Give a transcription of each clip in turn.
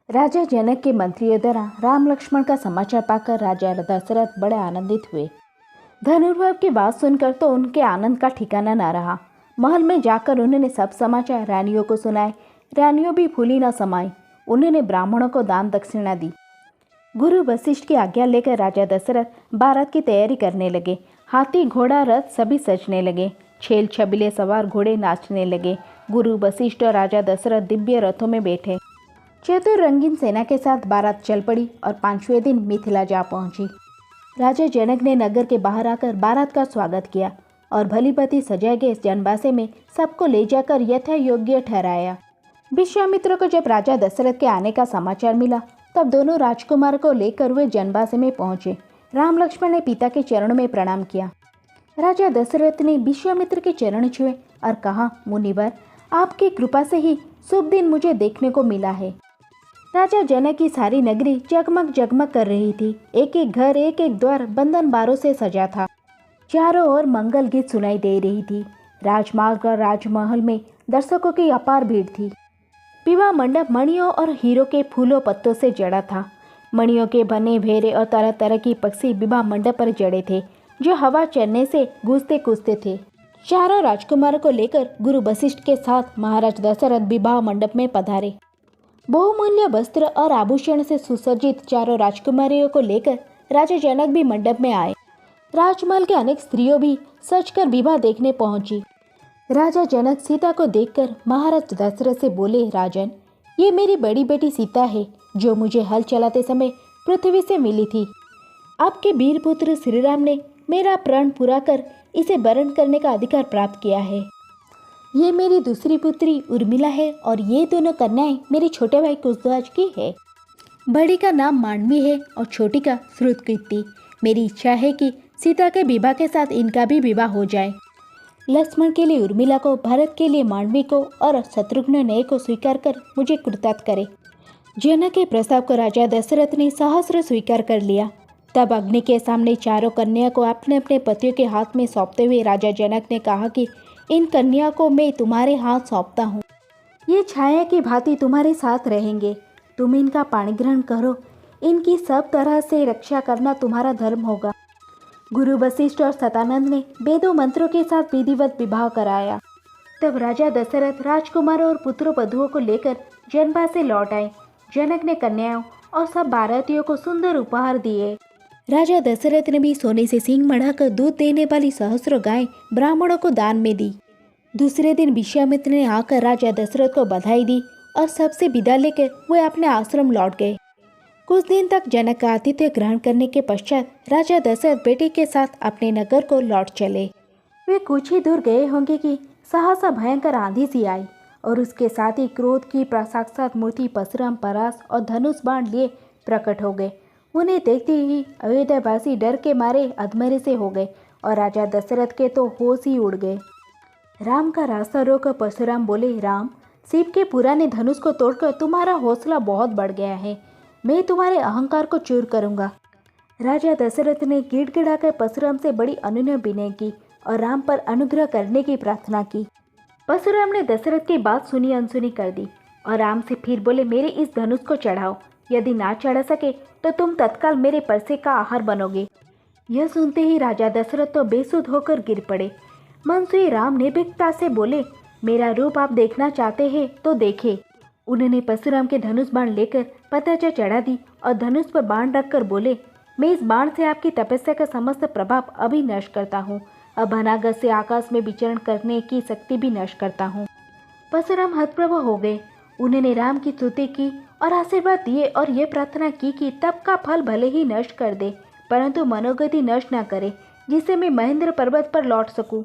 राजा जनक के मंत्रियों द्वारा राम लक्ष्मण का समाचार पाकर राजा दशरथ बड़े आनंदित हुए। धनुर्भव की बात सुनकर तो उनके आनंद का ठिकाना न रहा। महल में जाकर उन्होंने सब समाचार रानियों को सुनाए। रानियों भी फूली न समाई। उन्होंने ब्राह्मणों को दान दक्षिणा दी। गुरु वशिष्ठ की आज्ञा लेकर राजा दशरथ बारात की तैयारी करने लगे। हाथी घोड़ा रथ सभी सजने लगे। छेल छबीले सवार घोड़े नाचने लगे। गुरु वशिष्ठ और राजा दशरथ दिव्य रथों में बैठे। चतुर रंगीन सेना के साथ बारात चल पड़ी और 5वें दिन मिथिला जा पहुंची। राजा जनक ने नगर के बाहर आकर बारात का स्वागत किया और भलीभांति सजाए गए जनबासे में सबको ले जाकर यथा योग्य ठहराया। विश्वामित्र को जब राजा दशरथ के आने का समाचार मिला तब दोनों राजकुमार को लेकर वे जनबासे में पहुंचे। राम लक्ष्मण ने पिता के चरणों में प्रणाम किया। राजा दशरथ ने विश्वामित्र के चरण छुए और कहा, मुनिवर, आपकी कृपा से ही शुभ दिन मुझे देखने को मिला है। राजा जनक की सारी नगरी जगमग जगमग कर रही थी। एक एक घर, एक एक द्वार बंधन बारों से सजा था। चारों ओर मंगल गीत सुनाई दे रही थी। राजमार्ग और राजमहल में दर्शकों की अपार भीड़ थी। विवाह मंडप मणियों और हीरो के फूलों पत्तों से जड़ा था। मणियों के बने भेरे और तरह तरह की पक्षी विवाह मंडप पर जड़े थे, जो हवा चलने से गूंजते कूदते थे। चारों राजकुमारों को लेकर गुरु वशिष्ठ के साथ महाराज दशरथ विवाह मंडप में पधारे। बहुमूल्य वस्त्र और आभूषण से सुसज्जित चारों राजकुमारियों को लेकर राजा जनक भी मंडप में आए। राजमहल के अनेक स्त्रियों भी सजकर विवाह देखने पहुंची। राजा जनक सीता को देखकर महाराज दशरथ से बोले, राजन, ये मेरी बड़ी बेटी सीता है, जो मुझे हल चलाते समय पृथ्वी से मिली थी। आपके वीर पुत्र श्रीराम ने मेरा प्रण पूरा कर इसे वरण करने का अधिकार प्राप्त किया है। ये मेरी दूसरी पुत्री उर्मिला है और ये दोनों कन्याएं मेरे छोटे भाई कुशध्वज की है। बड़ी का नाम मांडवी है और छोटी का श्रुतकीर्ति। मेरी इच्छा है कि सीता के विवाह के साथ इनका भी विवाह हो जाए। लक्ष्मण के लिए उर्मिला को, भरत के लिए मांडवी को और शत्रुघ्न नये को स्वीकार कर मुझे कृतार्थ करे। जनक के प्रस्ताव को राजा दशरथ ने सहस्र स्वीकार कर लिया। तब अग्नि के सामने चारों कन्या को अपने अपने पतियों के हाथ में सौंपते हुए राजा जनक ने कहा कि इन कन्या को मैं तुम्हारे हाथ सौंपता हूँ। ये छाया की भांति तुम्हारे साथ रहेंगे। तुम इनका पाणी ग्रहण करो। इनकी सब तरह से रक्षा करना तुम्हारा धर्म होगा। गुरु वशिष्ठ और सतानंद ने वेदों मंत्रों के साथ विधिवत विवाह कराया। तब राजा दशरथ राजकुमारों और पुत्रों वधुओं को लेकर जनपद से लौट आए। जनक ने कन्याओं और सब बारातियों को सुंदर उपहार दिए। राजा दशरथ ने भी सोने से सींग बढ़ाकर दूध देने वाली सहस्रों गाय ब्राह्मणों को दान में दी। दूसरे दिन विश्वामित्र ने आकर राजा दशरथ को बधाई दी और सबसे विदा लेकर वे अपने आश्रम लौट गए। कुछ दिन तक जनक का आतिथ्य ग्रहण करने के पश्चात राजा दशरथ बेटी के साथ अपने नगर को लौट चले। वे कुछ ही दूर गए होंगे कि सहसा भयंकर आंधी सी आई और उसके साथ ही क्रोध की साक्षात मूर्ति परशुराम परास और धनुष बाण लिए प्रकट हो गए। उन्हें देखते ही अयोध्यावासी डर के मारे अधमरे से हो गए और राजा दशरथ के तो होश ही उड़ गए। राम का रास्ता रोककर परशुराम बोले, राम, शिव के पुराने धनुष को तोड़कर तुम्हारा हौसला बहुत बढ़ गया है। मैं तुम्हारे अहंकार को चूर करूंगा। राजा दशरथ ने गिड़गिड़ाकर परशुराम से बड़ी अनुनय विनय की और राम पर अनुग्रह करने की प्रार्थना की। परशुराम ने दशरथ की बात सुनी अनसुनी कर दी और राम से फिर बोले, मेरे इस धनुष को चढ़ाओ। यदि ना चढ़ा सके तो तुम तत्काल मेरे परसे का आहार बनोगे। यह सुनते ही राजा दशरथ तो बेसुध होकर गिर पड़े। मन से राम निर्भीकता से बोले, मेरा रूप आप देखना चाहते हैं तो देखे। उन्होंने परशुराम के धनुष बाण लेकर पताचा चढ़ा दी और धनुष पर बाण रखकर बोले, मैं इस बाण से आपकी तपस्या का समस्त प्रभाव अभी नष्ट करता हूँ। अब अनागत से आकाश में विचरण करने की शक्ति भी नष्ट करता हूँ। परशुराम हतप्रभ हो गए। उन्होंने राम की स्तुति की और आशीर्वाद दिए और ये प्रार्थना की कि तप का फल भले ही नष्ट कर दे, परंतु मनोगति नष्ट न करे, जिससे मैं महेंद्र पर्वत पर लौट सकूं।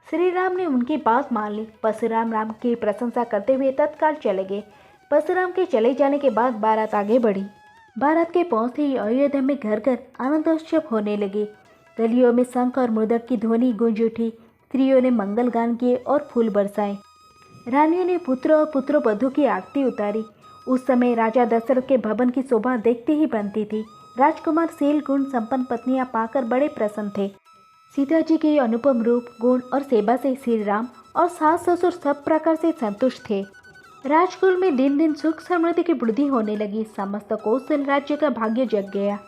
श्री राम ने उनकी बात मान ली। परशुराम राम की प्रशंसा करते हुए तत्काल चले गए। परशुराम के चले जाने के बाद बारात आगे बढ़ी। बारात के पहुंचते ही अयोध्या में घर घर आनंदोत्सव होने लगे। गलियों में शंख और मृदंग की ध्वनि गूंज उठी। स्त्रियों ने मंगल गान किए और फूल बरसाए। रानियों ने पुत्र और पुत्रवधू की आरती उतारी। उस समय राजा दशरथ के भवन की शोभा देखते ही बनती थी। राजकुमार शील गुण संपन्न पत्नियां पाकर बड़े प्रसन्न थे। सीता जी के अनुपम रूप, गुण और सेवा से श्री राम और सास ससुर सब प्रकार से संतुष्ट थे। राजकुल में दिन दिन सुख समृद्धि की वृद्धि होने लगी। समस्त कौशल राज्य का भाग्य जग गया।